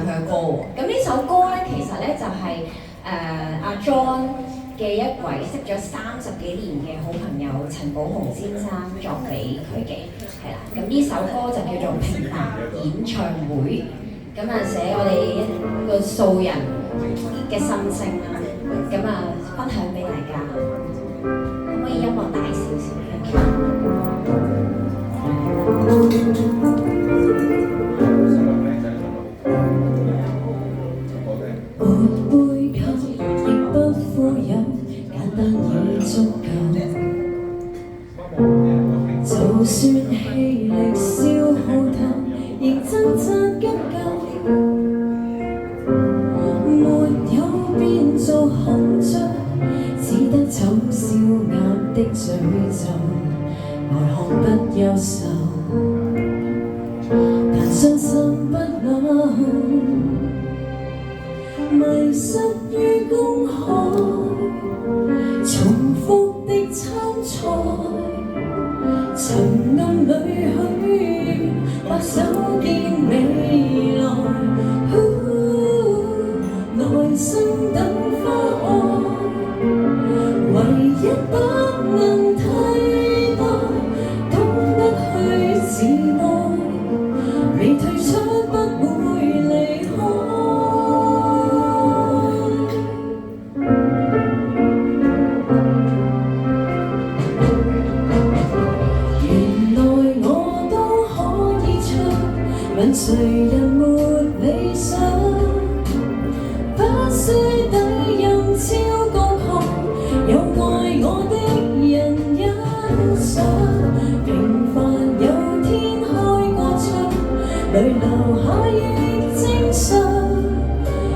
佢嘅歌喎。咁呢首歌咧，其實咧就係阿 John 嘅一位識咗30幾年嘅好朋友陳寶鴻先生作俾佢嘅，係啦。咁呢首歌就叫做《平凡演唱會》，咁啊寫我哋一個素人嘅心聲啦，咁啊分享俾大家。可唔可以音樂大少少沒杯葛亦不富有，簡單已足夠。就算氣力消耗透，仍掙扎急救。沒有變做控醉，只得醜小鴨的詛咒，外看不優秀，但傷心不朽。迷失於公海，重複的參賽，沉暗裏許或手見未來，耐心等花開，唯一不能替代，懂得去自愛，未退出不會離開。問誰人沒理想，不需抵任超高亢，有愛我的人欣賞。平凡有天開過窗，淚流下亦正常。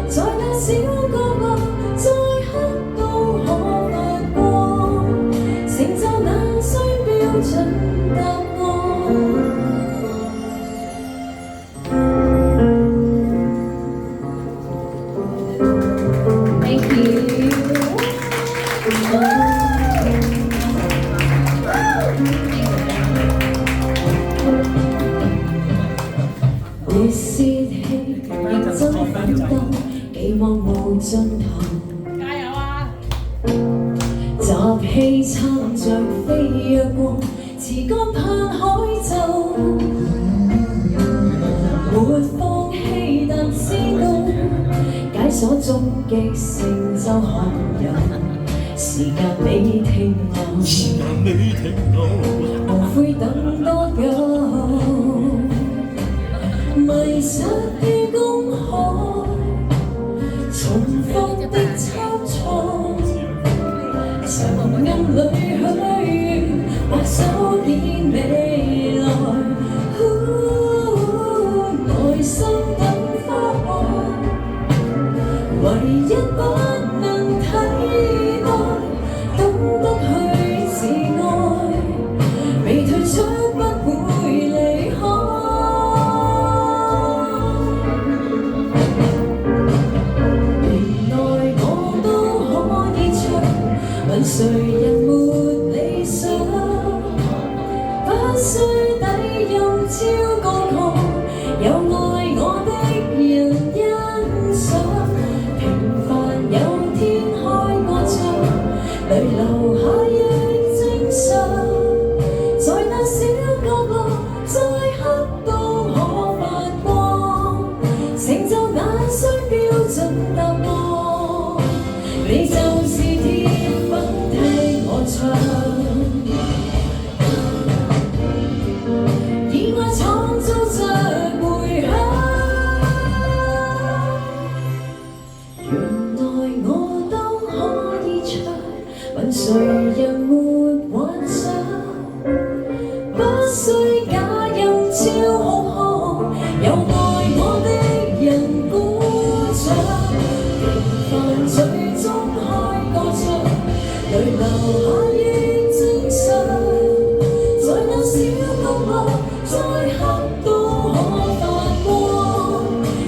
在那小角落，再黑都可發光，成就難需標準答案。你泄氣，認真奮鬥，寄望無盡頭。加油啊！集氣撐着飛躍過，持竿盼海晝。沒放棄，但知道解鎖終極成就罕有。時間未停留，無悔等多久。迷失於公海，重複的參賽，沉暗裏許或手見未來，耐心等花開，唯一不能替代，懂得去自愛，未退出不會離開。問誰人沒理想，不需抵用超高亢，有愛我的人欣賞。平凡有天開過窗，淚流下亦正常。在那小角落，再黑都可發光，成就難需標準答案。你就是天分替我唱，以愛創造着迴響。原來我都可以唱，問誰人沒幻想，不需假音超好看，有愛我的人鼓掌。平凡最終開個窗，淚流下亦正常。在那小角落，再黑都可發光，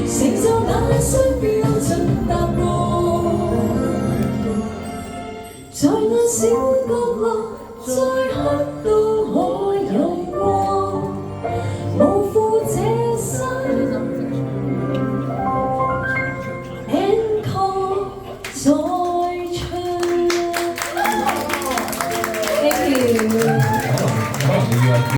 成就難需標準答案。在那小角落，再黑都可有光，無負這生。you。可能你要。